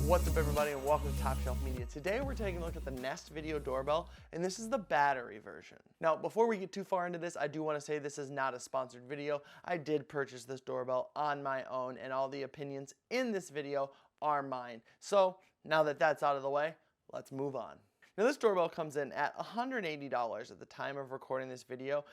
What's up, everybody, and welcome to TopShelf Media. Today we're taking a look at the Nest Video Doorbell, and this is the battery version. Now, before we get too far into this, I do want to say this is not a sponsored video. I did purchase this doorbell on my own, and all the opinions in this video are mine. So, now that that's out of the way, let's move on. Now, this doorbell comes in at $180 at the time of recording this video.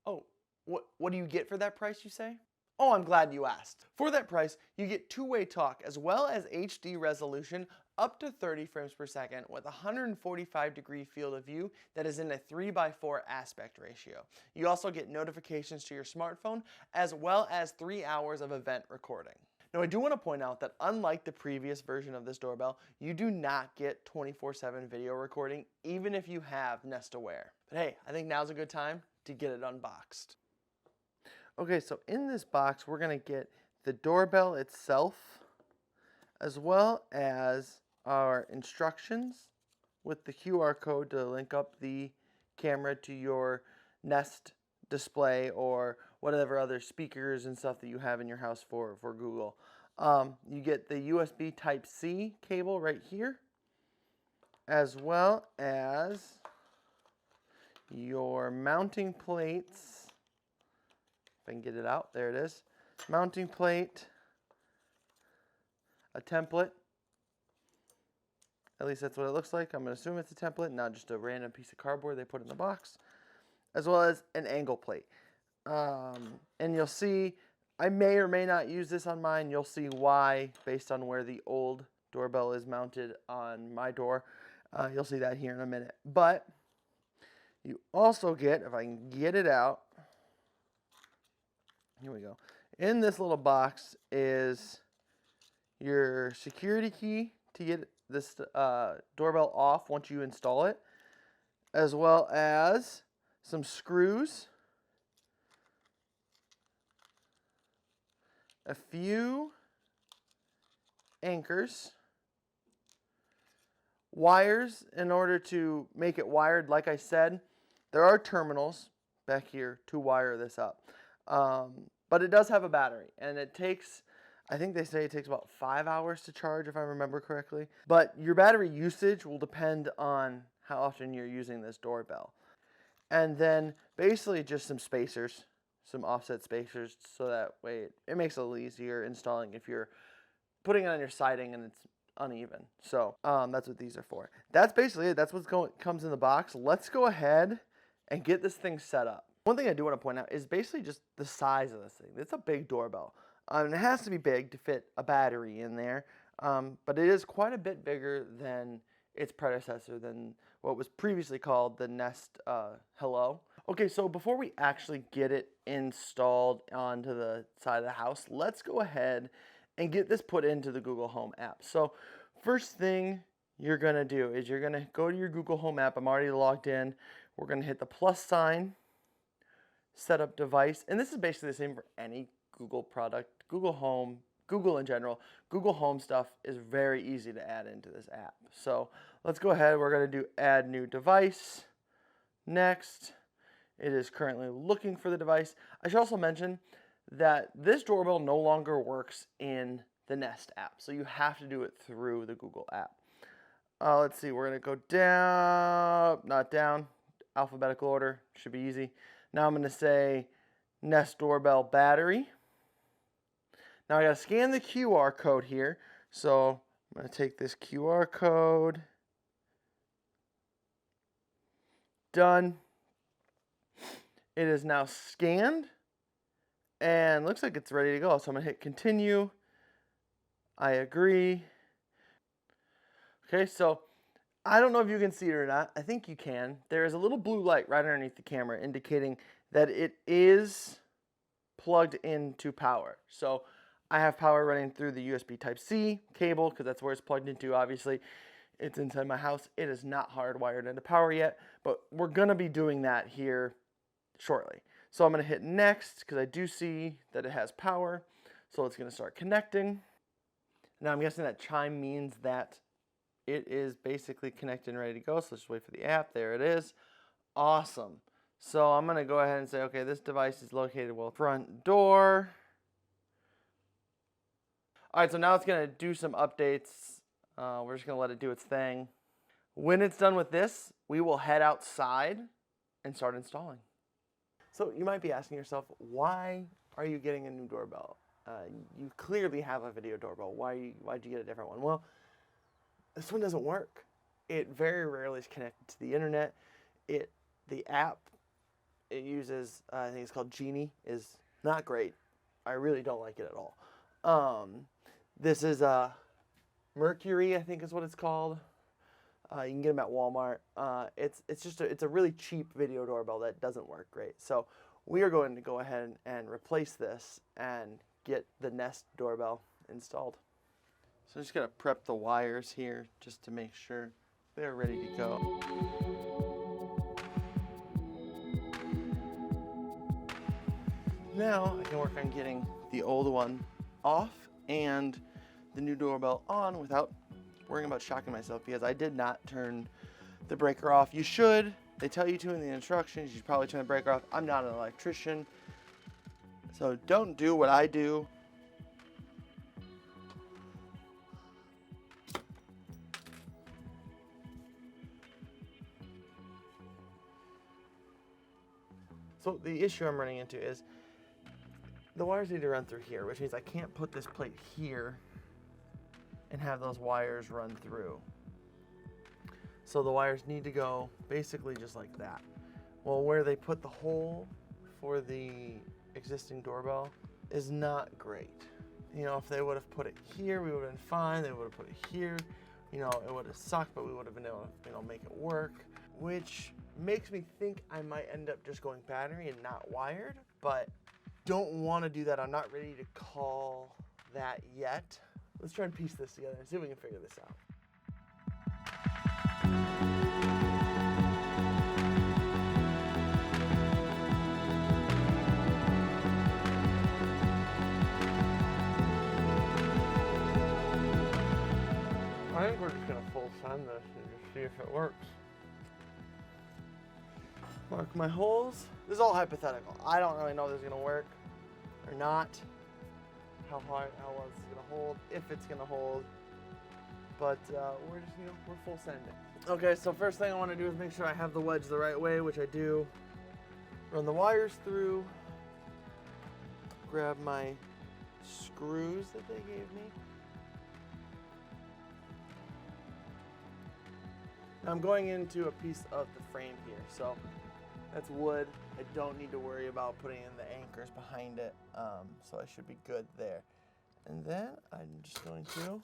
What do you get for that price, you say? Oh, I'm glad you asked. For that price, you get two-way talk as well as HD resolution up to 30 frames per second with a 145-degree field of view that is in a 3:4 aspect ratio. You also get notifications to your smartphone as well as 3 hours of event recording. Now, I do want to point out that unlike the previous version of this doorbell, you do not get 24/7 video recording even if you have Nest Aware. But hey, I think now's a good time to get it unboxed. Okay, so in this box, we're going to get the doorbell itself, as well as our instructions with the QR code to link up the camera to your Nest display or whatever other speakers and stuff that you have in your house for Google. You get the USB Type-C cable right here, as well as your mounting plates. I can get it out. There it is. Mounting plate, a template. At least that's what it looks like. I'm going to assume it's a template, not just a random piece of cardboard they put in the box. As well as an angle plate. And you'll see, I may or may not use this on mine. You'll see why based on where the old doorbell is mounted on my door. You'll see that here in a minute. But you also get, if I can get it out, here we go. In this little box is your security key to get this doorbell off once you install it, as well as some screws, a few anchors, wires in order to make it wired. Like I said, there are terminals back here to wire this up. But it does have a battery, and it takes, I think they say it takes about 5 hours to charge if I remember correctly. But your battery usage will depend on how often you're using this doorbell. And then basically just some spacers, some offset spacers, so that way it makes it a little easier installing if you're putting it on your siding and it's uneven. So that's what these are for. That's basically it. That's what comes in the box. Let's go ahead and get this thing set up. One thing I do want to point out is basically just the size of this thing. It's a big doorbell. And it has to be big to fit a battery in there, but it is quite a bit bigger than its predecessor, than what was previously called the Nest Hello. Okay, so before we actually get it installed onto the side of the house, let's go ahead and get this put into the Google Home app. So first thing you're going to do is you're going to go to your Google Home app. I'm already logged in. We're going to hit the plus sign, set up device, and this is basically the same for any Google product, Google Home, Google in general. Google Home stuff is very easy to add into this app. So let's go ahead. We're going to do add new device. Next, it is currently looking for the device. I should also mention that this doorbell no longer works in the Nest app, so you have to do it through the Google app. Let's see, we're going to go down, not down, alphabetical order, should be easy. Now I'm going to say Nest Doorbell Battery. Now I got to scan the QR code here. So I'm going to take this QR code. Done. It is now scanned. And looks like it's ready to go. So I'm going to hit continue. I agree. Okay, so I don't know if you can see it or not. I think you can. There is a little blue light right underneath the camera indicating that it is plugged into power. So I have power running through the USB Type-C cable because that's where it's plugged into. Obviously, it's inside my house. It is not hardwired into power yet, but we're going to be doing that here shortly. So I'm going to hit next because I do see that it has power. So it's going to start connecting. Now I'm guessing that chime means that it is basically connected and ready to go. So let's just wait for the app. There it is. Awesome. So I'm going to go ahead and say, okay, this device is located well front door. All right, so now it's gonna do some updates. We're just gonna let it do its thing. When it's done with this, we will head outside and start installing. So you might be asking yourself, why are you getting a new doorbell? You clearly have a video doorbell. Why'd you get a different one? Well, this one doesn't work. It very rarely is connected to the internet. The app it uses, I think it's called Genie, is not great. I really don't like it at all. This is Mercury, I think is what it's called. You can get them at Walmart. It's a really cheap video doorbell that doesn't work great. So we are going to go ahead and replace this and get the Nest doorbell installed. So I'm just gonna prep the wires here just to make sure they're ready to go. Now I can work on getting the old one off and the new doorbell on without worrying about shocking myself, because I did not turn the breaker off. You should. They tell you to in the instructions. You should probably turn the breaker off. I'm not an electrician, so don't do what I do. So the issue I'm running into is the wires need to run through here, which means I can't put this plate here and have those wires run through. So the wires need to go basically just like that. Well, where they put the hole for the existing doorbell is not great. You know, if they would have put it here, we would have been fine. They would have put it here. You know, it would have sucked, but we would have been able to, you know, make it work, which makes me think I might end up just going battery and not wired, but don't want to do that. I'm not ready to call that yet. Let's try and piece this together and see if we can figure this out. I think we're just gonna full send this and just see if it works. Mark my holes. This is all hypothetical. I don't really know if this is gonna work or not. How well it's gonna hold, if it's gonna hold. But we're just, we're full sending. Okay, so first thing I want to do is make sure I have the wedge the right way, which I do. Run the wires through. Grab my screws that they gave me. Now I'm going into a piece of the frame here, so that's wood. I don't need to worry about putting in the anchors behind it, so I should be good there. And then I'm just going to,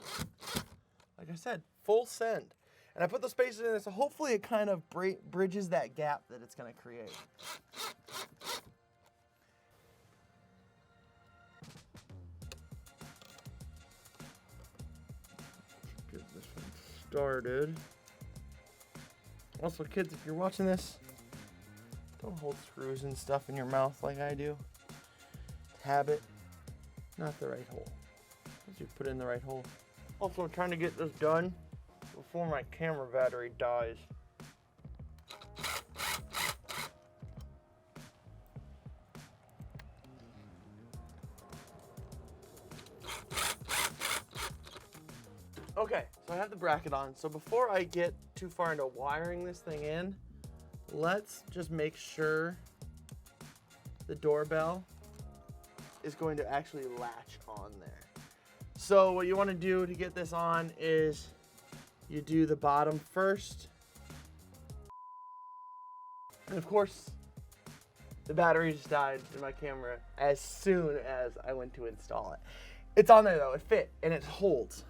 like I said, full send. And I put the spacers in there, so hopefully it kind of bridges that gap that it's going to create. Get this one started. Also, kids, if you're watching this, don't hold screws and stuff in your mouth like I do. Habit, not the right hole. Once you put it in the right hole. Also, I'm trying to get this done before my camera battery dies. Okay, so I have the bracket on. So before I get too far into wiring this thing in, let's just make sure the doorbell is going to actually latch on there. So what you want to do to get this on is you do the bottom first. And of course, the battery just died in my camera as soon as I went to install it. It's on there though, it fit and it holds.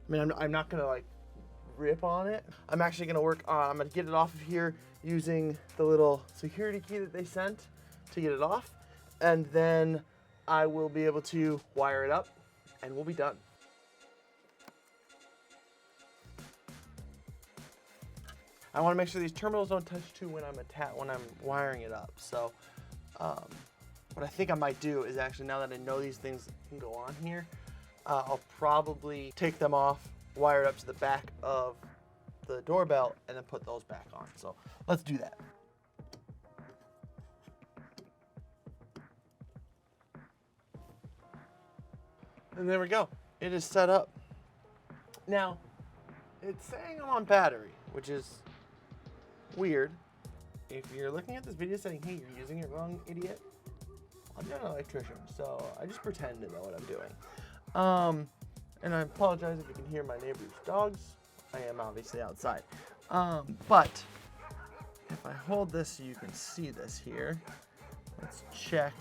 I mean, I'm not gonna like rip on it. I'm actually gonna work on, I'm gonna get it off of here using the little security key that they sent to get it off. And then I will be able to wire it up and we'll be done. I wanna make sure these terminals don't touch too when I'm wiring it up. So what I think I might do is actually, now that I know these things can go on here, I'll probably take them off, wire it up to the back of the doorbell, and then put those back on. So let's do that. And there we go. It is set up. Now, it's saying I'm on battery, which is weird. If you're looking at this video saying, hey, you're using it wrong, idiot, I'm not an electrician, so I just pretend to know what I'm doing. And I apologize if you can hear my neighbor's dogs. I am obviously outside. But if I hold this so you can see this here, let's check.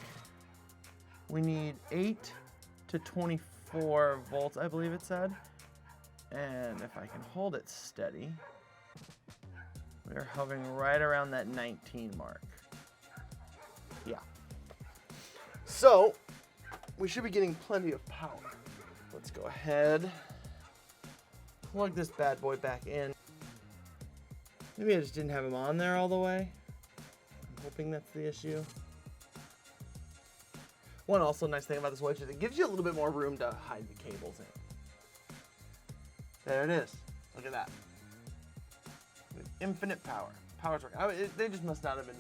We need 8 to 24 volts, I believe it said. And if I can hold it steady, we're hovering right around that 19 mark. Yeah. So, we should be getting plenty of power. Let's go ahead, plug this bad boy back in. Maybe I just didn't have him on there all the way. I'm hoping that's the issue. One also nice thing about this watch is it gives you a little bit more room to hide the cables in. There it is. Look at that. With infinite power. Power's working. They just must not have been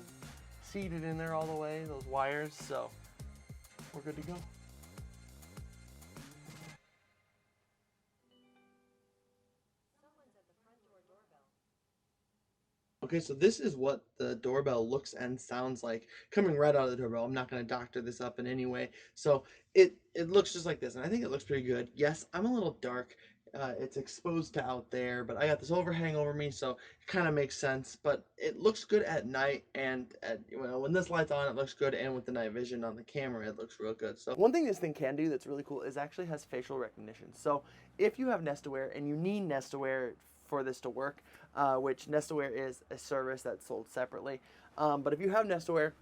seated in there all the way, those wires, so we're good to go. Okay, so this is what the doorbell looks and sounds like coming right out of the doorbell. I'm not going to doctor this up in any way. So it looks just like this, and I think it looks pretty good. Yes, I'm a little dark. It's exposed to out there, but I got this overhang over me, so it kind of makes sense. But it looks good at night, and when this light's on, it looks good, and with the night vision on the camera, it looks real good. So one thing this thing can do that's really cool is actually has facial recognition. So if you have Nest Aware and you need Nest Aware for this to work, which Nest Aware is a service that's sold separately. But if you have Nest Aware,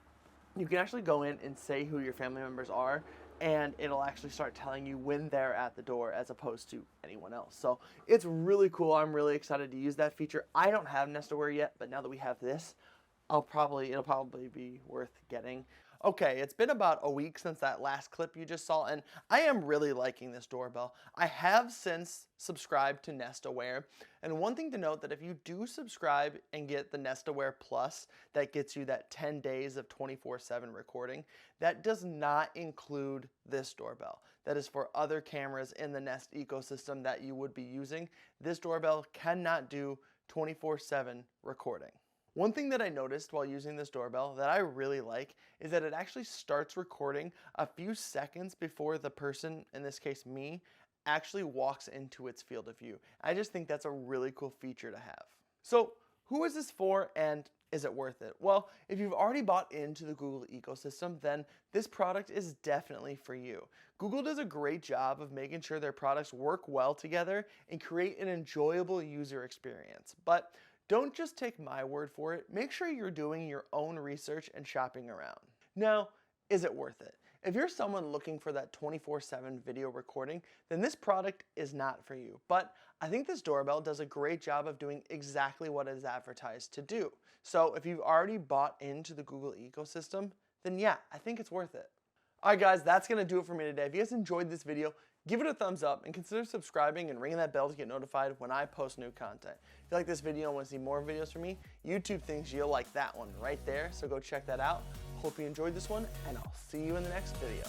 you can actually go in and say who your family members are, and it'll actually start telling you when they're at the door as opposed to anyone else. So it's really cool. I'm really excited to use that feature. I don't have Nest Aware yet, but now that we have this, it'll probably be worth getting. Okay, it's been about a week since that last clip you just saw, and I am really liking this doorbell. I have since subscribed to Nest Aware, and one thing to note that if you do subscribe and get the Nest Aware Plus, that gets you that 10 days of 24/7 recording, that does not include this doorbell. That is for other cameras in the Nest ecosystem that you would be using. This doorbell cannot do 24/7 recording. One thing that I noticed while using this doorbell that I really like is that it actually starts recording a few seconds before the person, in this case me, actually walks into its field of view. I just think that's a really cool feature to have. So who is this for, and is it worth it? Well, if you've already bought into the Google ecosystem, then this product is definitely for you. Google does a great job of making sure their products work well together and create an enjoyable user experience. But don't just take my word for it. Make sure you're doing your own research and shopping around. Now, is it worth it? If you're someone looking for that 24/7 video recording, then this product is not for you. But I think this doorbell does a great job of doing exactly what it is advertised to do. So if you've already bought into the Google ecosystem, then yeah, I think it's worth it. All right, guys, that's going to do it for me today. If you guys enjoyed this video, give it a thumbs up and consider subscribing and ringing that bell to get notified when I post new content. If you like this video and want to see more videos from me, YouTube thinks you'll like that one right there, so go check that out. Hope you enjoyed this one, and I'll see you in the next video.